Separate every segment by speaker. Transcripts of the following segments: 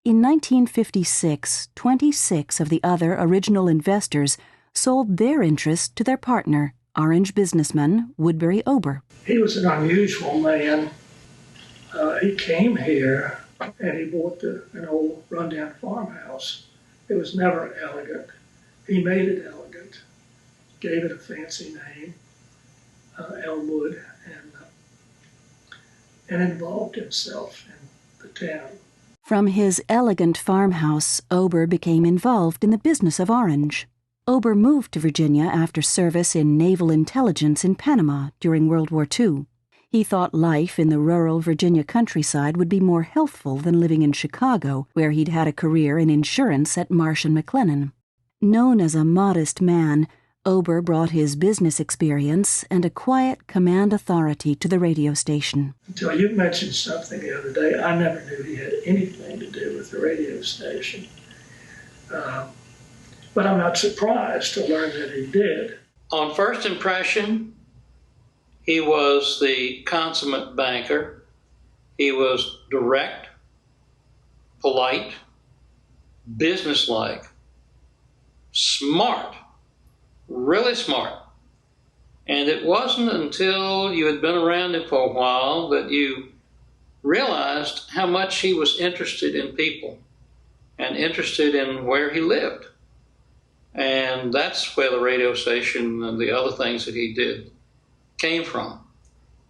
Speaker 1: In 1956, 26 of the other original investors sold their interest to their partner, Orange businessman Woodbury Ober.
Speaker 2: He was an unusual man. He came here and he bought an old rundown farmhouse. It was never elegant. He made it elegant, gave it a fancy name, Elmwood, and involved himself in the town.
Speaker 1: From his elegant farmhouse, Ober became involved in the business of Orange. Ober moved to Virginia after service in naval intelligence in Panama during World War II. He thought life in the rural Virginia countryside would be more healthful than living in Chicago, where he'd had a career in insurance at Marsh & McLennan. Known as a modest man, Ober brought his business experience and a quiet command authority to the radio station.
Speaker 2: Until you mentioned something the other day, I never knew he had anything to do with the radio station. But I'm not surprised to learn that he did.
Speaker 3: On first impression, he was the consummate banker. He was direct, polite, businesslike, smart, really smart. And it wasn't until you had been around him for a while that you realized how much he was interested in people and interested in where he lived. And that's where the radio station and the other things that he did came from.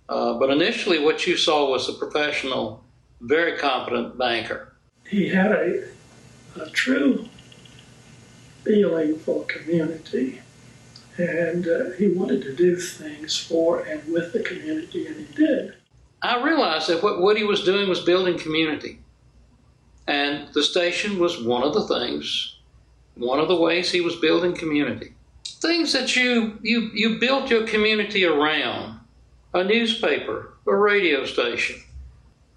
Speaker 3: But initially what you saw was a professional, very competent banker.
Speaker 2: He had a true feeling for community, and he wanted to do things for and with the community, and he did.
Speaker 3: I realized that what he was doing was building community. And the station was one of the things, one of the ways he was building community. Things that you built your community around: a newspaper, a radio station.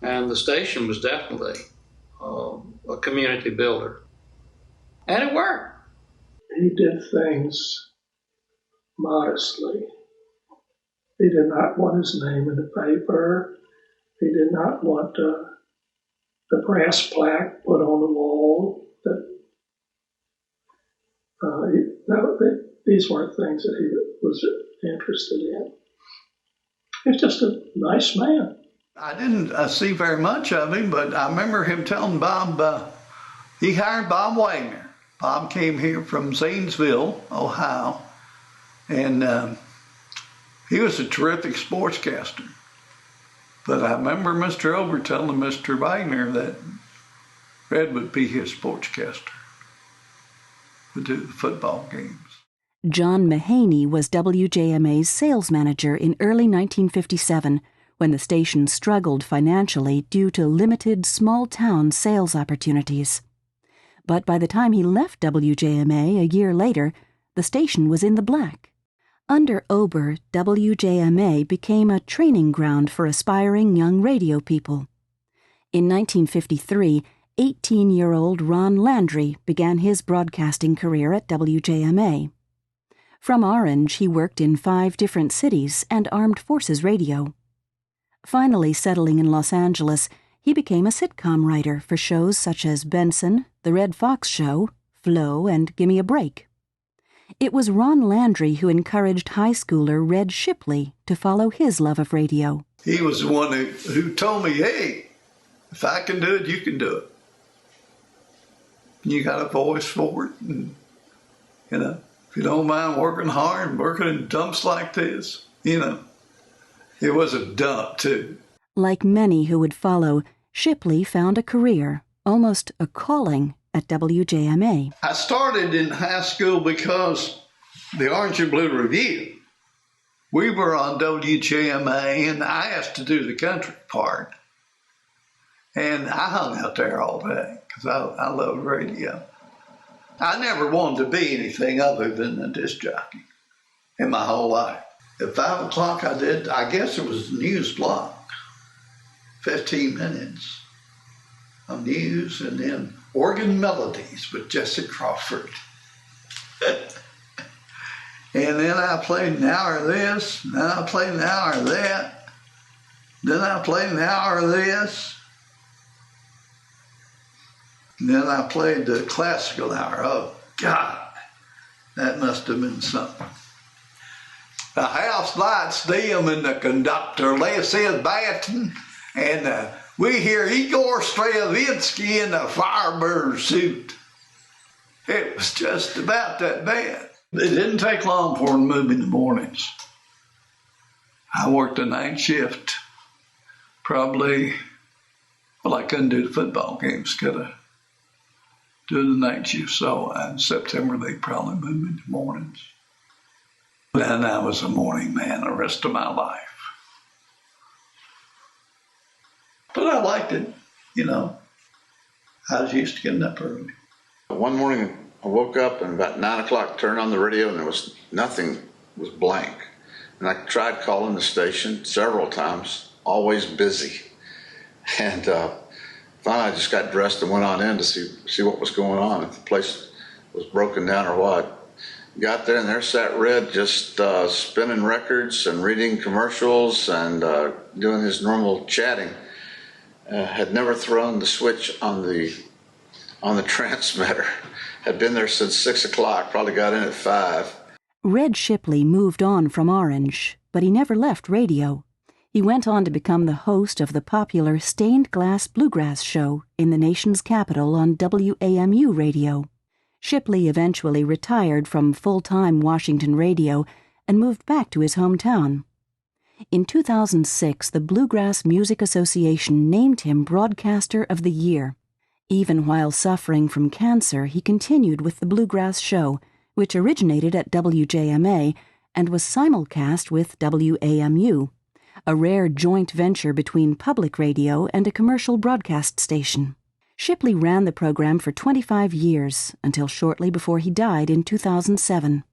Speaker 3: And the station was definitely a community builder. And it worked.
Speaker 2: He did things modestly. He did not want his name in the paper. He did not want the brass plaque put on the wall. These weren't things that he was interested in. He was just a nice man.
Speaker 4: I didn't see very much of him, but I remember him telling Bob, he hired Bob Wagner. Bob came here from Zanesville, Ohio, and he was a terrific sportscaster. But I remember Mr. Ober telling Mr. Wagner that Fred would be his sportscaster, would do the football games.
Speaker 1: John Mahaney was WJMA's sales manager in early 1957 when the station struggled financially due to limited small-town sales opportunities. But by the time he left WJMA a year later, the station was in the black. Under Ober, WJMA became a training ground for aspiring young radio people. In 1953, 18-year-old Ron Landry began his broadcasting career at WJMA. From Orange, he worked in 5 different cities and Armed Forces Radio. Finally settling in Los Angeles, he became a sitcom writer for shows such as Benson, The Red Fox Show, Flo, and Gimme a Break. It was Ron Landry who encouraged high schooler Red Shipley to follow his love of radio.
Speaker 4: He was the one who told me, hey, if I can do it, you can do it. You got a voice for it, and, if you don't mind working hard and working in dumps like this, it was a dump too.
Speaker 1: Like many who would follow, Shipley found a career, almost a calling, at WJMA.
Speaker 4: I started in high school because the Orange and Blue Review. We were on WJMA, and I asked to do the country part. And I hung out there all day because I love radio. I never wanted to be anything other than a disc jockey in my whole life. At 5 o'clock I guess it was the news block, 15 minutes of news, and then Organ Melodies with Jesse Crawford. And then I played an hour of this, then I played an hour of that, then I played an hour of this. And then I played the classical hour. Oh, God, that must have been something. The house lights dim and the conductor lets his baton, and we hear Igor Stravinsky in a Firebird suit. It was just about that bad. It didn't take long for him to move in the mornings. I worked a night shift. Probably, I couldn't do the football games, could I? Do the night shift. So in September, they probably moved me in the mornings. And I was a morning man the rest of my life. But I liked it, I was used to getting up early.
Speaker 5: One morning, I woke up and about 9 o'clock turned on the radio and nothing was blank. And I tried calling the station several times, always busy. And finally I just got dressed and went on in to see what was going on, if the place was broken down or what. Got there and there sat Red just spinning records and reading commercials and doing his normal chatting. Had never thrown the switch on the transmitter. Had been there since 6 o'clock, probably got in at 5.
Speaker 1: Red Shipley moved on from Orange, but he never left radio. He went on to become the host of the popular Stained Glass Bluegrass show in the nation's capital on WAMU radio. Shipley eventually retired from full-time Washington radio and moved back to his hometown. In 2006, the Bluegrass Music Association named him Broadcaster of the Year. Even while suffering from cancer, he continued with the Bluegrass show, which originated at WJMA and was simulcast with WAMU, a rare joint venture between public radio and a commercial broadcast station. Shipley ran the program for 25 years, until shortly before he died in 2007.